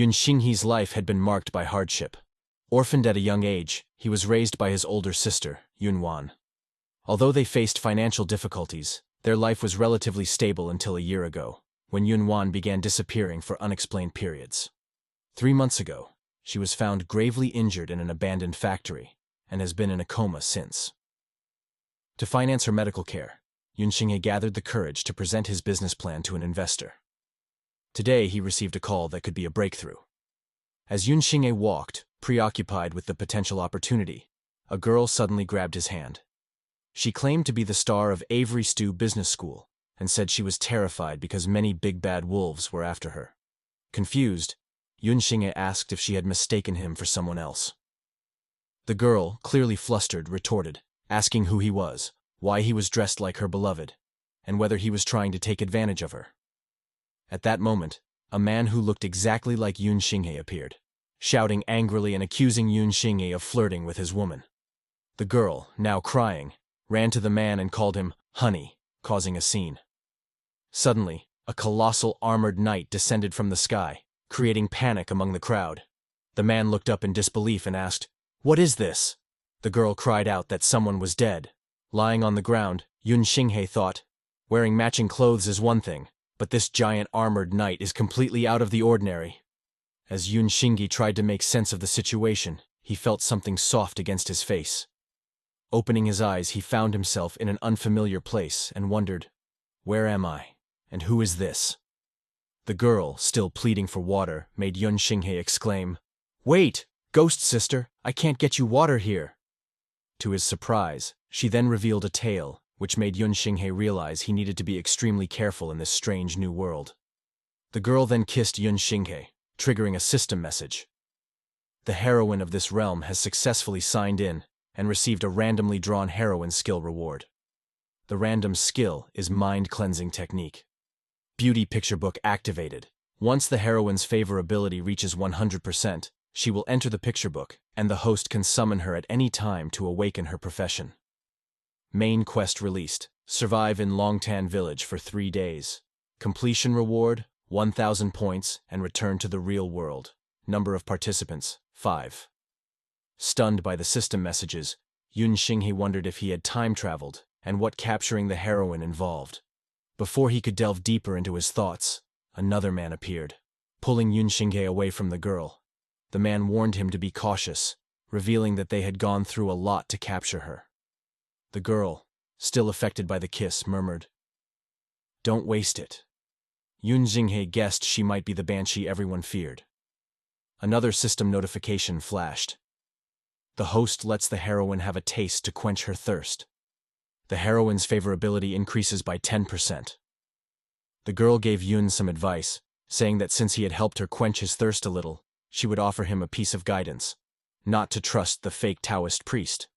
Xinghe's life had been marked by hardship. Orphaned at a young age, he was raised by his older sister, Yunwan. Although they faced financial difficulties, their life was relatively stable until a year ago, when Yunwan began disappearing for unexplained periods. 3 months ago, she was found gravely injured in an abandoned factory, and has been in a coma since. To finance her medical care, Xinghe gathered the courage to present his business plan to an investor. Today he received a call that could be a breakthrough. As Xinghe walked, preoccupied with the potential opportunity, a girl suddenly grabbed his hand. She claimed to be the star of Avery Stew Business School, and said she was terrified because many big bad wolves were after her. Confused, Xinghe asked if she had mistaken him for someone else. The girl, clearly flustered, retorted, asking who he was, why he was dressed like her beloved, and whether he was trying to take advantage of her. At that moment, a man who looked exactly like Xinghe appeared, shouting angrily and accusing Xinghe of flirting with his woman. The girl, now crying, ran to the man and called him honey, causing a scene. Suddenly, a colossal armored knight descended from the sky, creating panic among the crowd. The man looked up in disbelief and asked, "What is this?" The girl cried out that someone was dead. Lying on the ground, Xinghe thought, wearing matching clothes is one thing, but this giant armored knight is completely out of the ordinary. As Xinghe tried to make sense of the situation, he felt something soft against his face. Opening his eyes, he found himself in an unfamiliar place and wondered, where am I, and who is this? The girl, still pleading for water, made Xinghe exclaim, "Wait, ghost sister, I can't get you water here." To his surprise, she then revealed a tale, which made Xinghe realize he needed to be extremely careful in this strange new world. The girl then kissed Xinghe, triggering a system message. The heroine of this realm has successfully signed in and received a randomly drawn heroine skill reward. The random skill is Mind Cleansing Technique. Beauty Picture Book activated. Once the heroine's favorability reaches 100%, she will enter the picture book, and the host can summon her at any time to awaken her profession. Main quest released. Survive in Longtan Village for 3 days. Completion reward, 1,000 points, and return to the real world. Number of participants, 5. Stunned by the system messages, Xinghe wondered if he had time traveled, and what capturing the heroine involved. Before he could delve deeper into his thoughts, another man appeared, pulling Xinghe away from the girl. The man warned him to be cautious, revealing that they had gone through a lot to capture her. The girl, still affected by the kiss, murmured, "Don't waste it." Xinghe guessed she might be the banshee everyone feared. Another system notification flashed. The host lets the heroine have a taste to quench her thirst. The heroine's favorability increases by 10%. The girl gave Yun some advice, saying that since he had helped her quench his thirst a little, she would offer him a piece of guidance, not to trust the fake Taoist priest.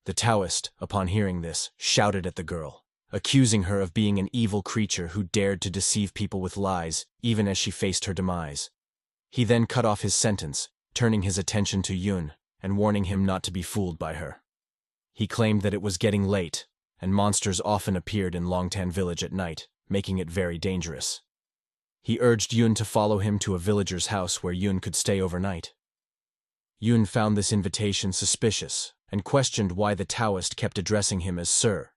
The Taoist, upon hearing this, shouted at the girl, accusing her of being an evil creature who dared to deceive people with lies, even as she faced her demise. He then cut off his sentence, turning his attention to Yun, and warning him not to be fooled by her. He claimed that it was getting late, and monsters often appeared in Longtan Village at night, making it very dangerous. He urged Yun to follow him to a villager's house where Yun could stay overnight. Yun found this invitation suspicious, and questioned why the Taoist kept addressing him as Sir.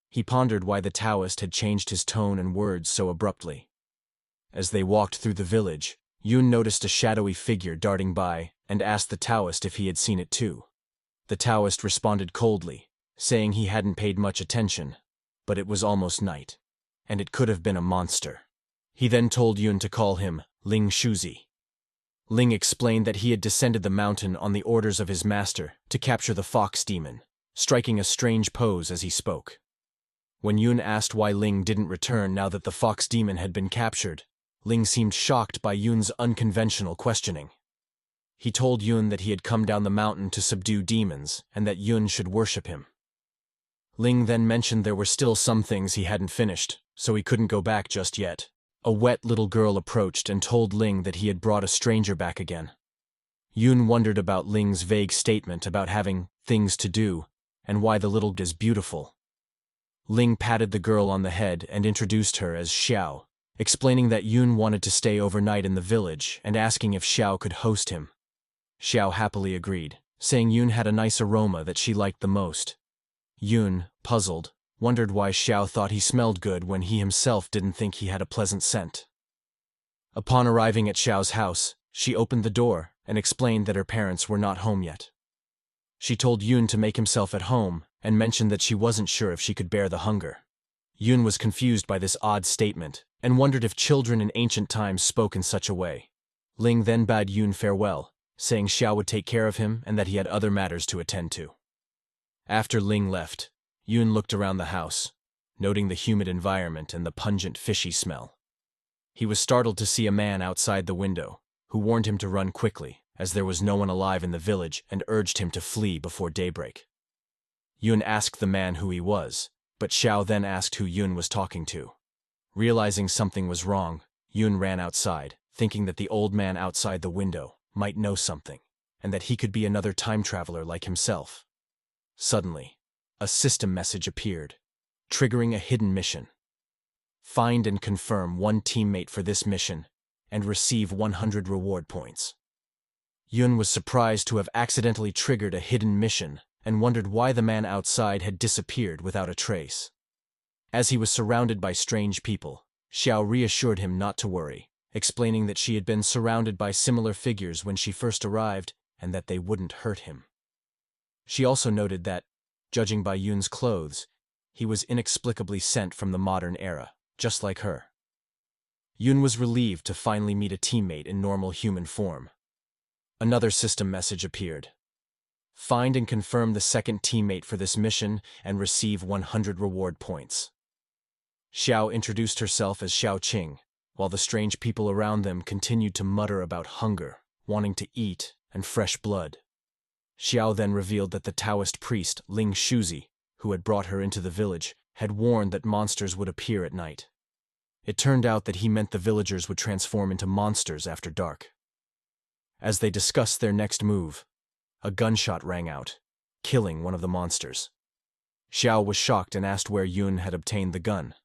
He pondered why the Taoist had changed his tone and words so abruptly. As they walked through the village, Yun noticed a shadowy figure darting by, and asked the Taoist if he had seen it too. The Taoist responded coldly, saying he hadn't paid much attention, but it was almost night, and it could have been a monster. He then told Yun to call him Ling Shuzi. Ling explained that he had descended the mountain on the orders of his master to capture the fox demon, striking a strange pose as he spoke. When Yun asked why Ling didn't return now that the fox demon had been captured, Ling seemed shocked by Yun's unconventional questioning. He told Yun that he had come down the mountain to subdue demons and that Yun should worship him. Ling then mentioned there were still some things he hadn't finished, so he couldn't go back just yet. A wet little girl approached and told Ling that he had brought a stranger back again. Yun wondered about Ling's vague statement about having things to do, and why the little is beautiful. Ling patted the girl on the head and introduced her as Xiao, explaining that Yun wanted to stay overnight in the village and asking if Xiao could host him. Xiao happily agreed, saying Yun had a nice aroma that she liked the most. Yun, puzzled, wondered why Xiao thought he smelled good when he himself didn't think he had a pleasant scent. Upon arriving at Xiao's house, she opened the door and explained that her parents were not home yet. She told Yun to make himself at home and mentioned that she wasn't sure if she could bear the hunger. Yun was confused by this odd statement and wondered if children in ancient times spoke in such a way. Ling then bade Yun farewell, saying Xiao would take care of him and that he had other matters to attend to. After Ling left, Yun looked around the house, noting the humid environment and the pungent fishy smell. He was startled to see a man outside the window, who warned him to run quickly, as there was no one alive in the village, and urged him to flee before daybreak. Yun asked the man who he was, but Xiao then asked who Yun was talking to. Realizing something was wrong, Yun ran outside, thinking that the old man outside the window might know something, and that he could be another time traveler like himself. Suddenly, a system message appeared, triggering a hidden mission. Find and confirm one teammate for this mission, and receive 100 reward points. Yun was surprised to have accidentally triggered a hidden mission and wondered why the man outside had disappeared without a trace. As he was surrounded by strange people, Xiao reassured him not to worry, explaining that she had been surrounded by similar figures when she first arrived and that they wouldn't hurt him. She also noted that, judging by Yun's clothes, he was inexplicably sent from the modern era, just like her. Yun was relieved to finally meet a teammate in normal human form. Another system message appeared. Find and confirm the second teammate for this mission and receive 100 reward points. Xiao introduced herself as Xiao Qing, while the strange people around them continued to mutter about hunger, wanting to eat, and fresh blood. Xiao then revealed that the Taoist priest Ling Shuzi, who had brought her into the village, had warned that monsters would appear at night. It turned out that he meant the villagers would transform into monsters after dark. As they discussed their next move, a gunshot rang out, killing one of the monsters. Xiao was shocked and asked where Yun had obtained the gun.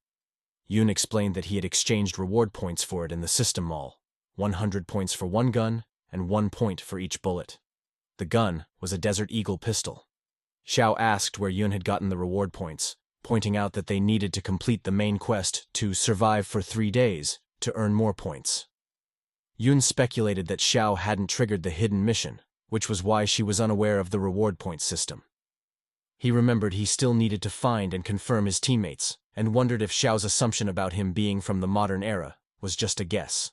Yun explained that he had exchanged reward points for it in the system mall, 100 points for one gun and 1 point for each bullet. The gun was a Desert Eagle pistol. Xiao asked where Yun had gotten the reward points, pointing out that they needed to complete the main quest to survive for 3 days to earn more points. Yun speculated that Xiao hadn't triggered the hidden mission, which was why she was unaware of the reward point system. He remembered he still needed to find and confirm his teammates, and wondered if Xiao's assumption about him being from the modern era was just a guess.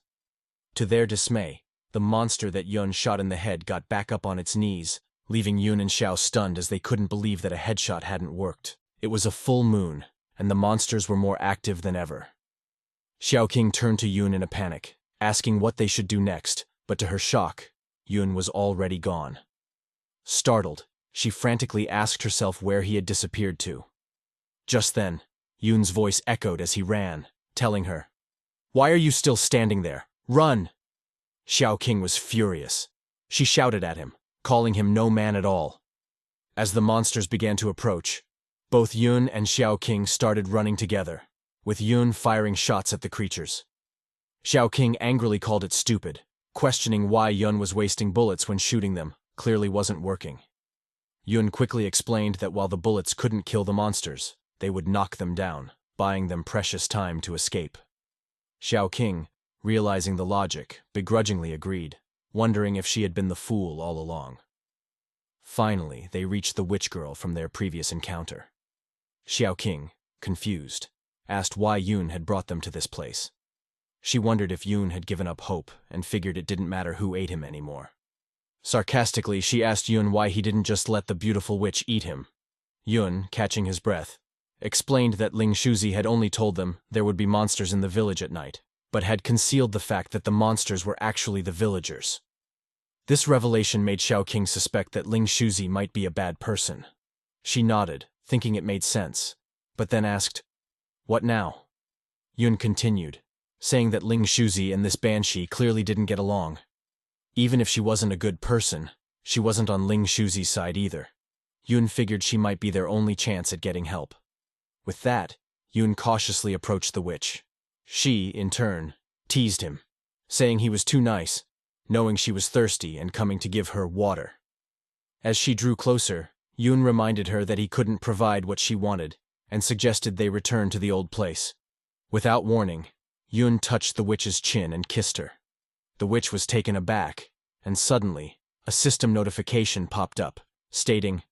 To their dismay, the monster that Yun shot in the head got back up on its knees, leaving Yun and Xiao stunned as they couldn't believe that a headshot hadn't worked. It was a full moon, and the monsters were more active than ever. Xiao Qing turned to Yun in a panic, asking what they should do next, but to her shock, Yun was already gone. Startled, she frantically asked herself where he had disappeared to. Just then, Yun's voice echoed as he ran, telling her, "Why are you still standing there? Run!" Xiao Qing was furious. She shouted at him, calling him no man at all. As the monsters began to approach, both Yun and Xiao Qing started running together, with Yun firing shots at the creatures. Xiao Qing angrily called it stupid, questioning why Yun was wasting bullets when shooting them clearly wasn't working. Yun quickly explained that while the bullets couldn't kill the monsters, they would knock them down, buying them precious time to escape. Xiao Qing, realizing the logic, begrudgingly agreed, wondering if she had been the fool all along. Finally, they reached the witch girl from their previous encounter. Xiao Qing, confused, asked why Yun had brought them to this place. She wondered if Yun had given up hope and figured it didn't matter who ate him anymore. Sarcastically, she asked Yun why he didn't just let the beautiful witch eat him. Yun, catching his breath, explained that Ling Shuzi had only told them there would be monsters in the village at night, but had concealed the fact that the monsters were actually the villagers. This revelation made Xiao Qing suspect that Ling Shuzi might be a bad person. She nodded, thinking it made sense, but then asked, "What now?" Yun continued, saying that Ling Shuzi and this banshee clearly didn't get along. Even if she wasn't a good person, she wasn't on Ling Shuzi's side either. Yun figured she might be their only chance at getting help. With that, Yun cautiously approached the witch. She, in turn, teased him, saying he was too nice, knowing she was thirsty and coming to give her water. As she drew closer, Yoon reminded her that he couldn't provide what she wanted and suggested they return to the old place. Without warning, Yoon touched the witch's chin and kissed her. The witch was taken aback, and suddenly, a system notification popped up, stating,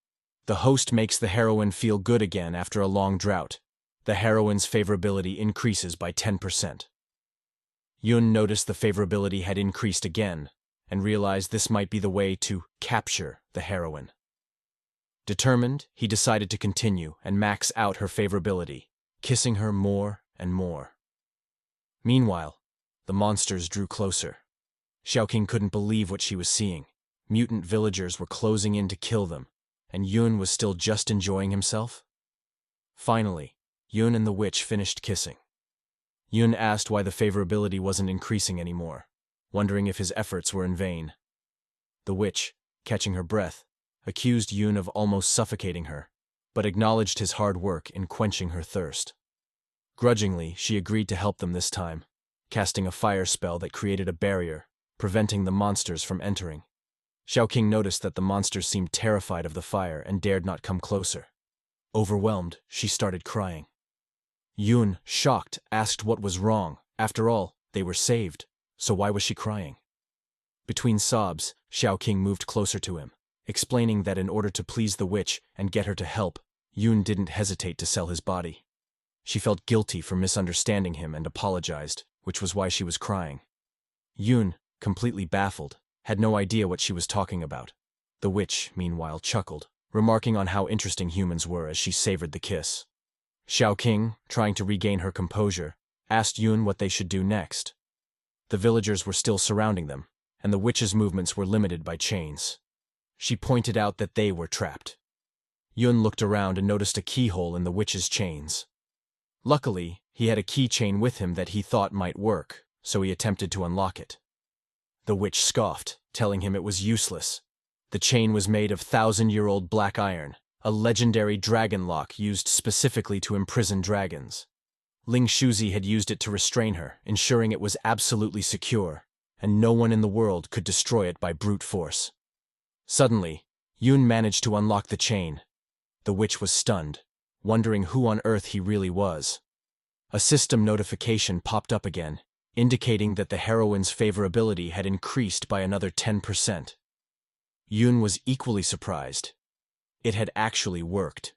"The host makes the heroine feel good again after a long drought. The heroine's favorability increases by 10%. Yoon noticed the favorability had increased again, and realized this might be the way to capture the heroine. Determined, he decided to continue and max out her favorability, kissing her more and more. Meanwhile, the monsters drew closer. Xiaoqing couldn't believe what she was seeing. Mutant villagers were closing in to kill them, and Yoon was still just enjoying himself. Finally, Yoon and the witch finished kissing. Yoon asked why the favorability wasn't increasing anymore, wondering if his efforts were in vain. The witch, catching her breath, accused Yoon of almost suffocating her, but acknowledged his hard work in quenching her thirst. Grudgingly, she agreed to help them this time, casting a fire spell that created a barrier, preventing the monsters from entering. Xiaoqing noticed that the monsters seemed terrified of the fire and dared not come closer. Overwhelmed, she started crying. Yoon, shocked, asked what was wrong. After all, they were saved, so why was she crying? Between sobs, Xiaoqing moved closer to him, explaining that in order to please the witch and get her to help, Yoon didn't hesitate to sell his body. She felt guilty for misunderstanding him and apologized, which was why she was crying. Yoon, completely baffled, had no idea what she was talking about. The witch, meanwhile, chuckled, remarking on how interesting humans were as she savored the kiss. Xiaoqing, trying to regain her composure, asked Yoon what they should do next. The villagers were still surrounding them, and the witch's movements were limited by chains. She pointed out that they were trapped. Yoon looked around and noticed a keyhole in the witch's chains. Luckily, he had a keychain with him that he thought might work, so he attempted to unlock it. The witch scoffed, telling him it was useless. The chain was made of 1,000-year-old black iron, a legendary dragon lock used specifically to imprison dragons. Ling Shuzi had used it to restrain her, ensuring it was absolutely secure, and no one in the world could destroy it by brute force. Suddenly, Yoon managed to unlock the chain. The witch was stunned, wondering who on earth he really was. A system notification popped up again, indicating that the heroine's favorability had increased by another 10%. Yoon was equally surprised. It had actually worked.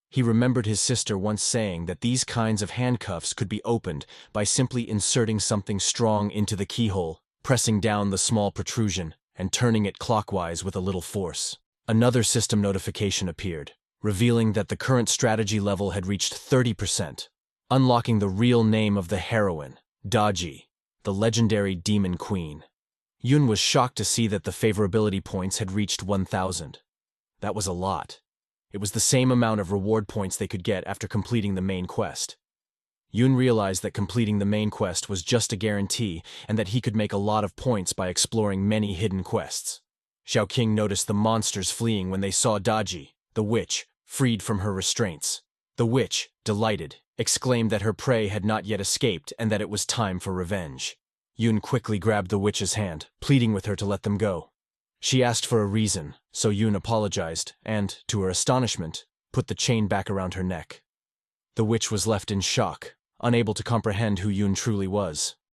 He remembered his sister once saying that these kinds of handcuffs could be opened by simply inserting something strong into the keyhole, pressing down the small protrusion, and turning it clockwise with a little force. Another system notification appeared, revealing that the current strategy level had reached 30%, unlocking the real name of the heroine, Daji, the legendary demon queen. Yoon was shocked to see that the favorability points had reached 1,000. That was a lot. It was the same amount of reward points they could get after completing the main quest. Yoon realized that completing the main quest was just a guarantee and that he could make a lot of points by exploring many hidden quests. Xiaoqing noticed the monsters fleeing when they saw Daji, the witch, freed from her restraints. The witch, delighted, exclaimed that her prey had not yet escaped and that it was time for revenge. Yoon quickly grabbed the witch's hand, pleading with her to let them go. She asked for a reason, so Yoon apologized and, to her astonishment, put the chain back around her neck. The witch was left in shock, unable to comprehend who Yoon truly was.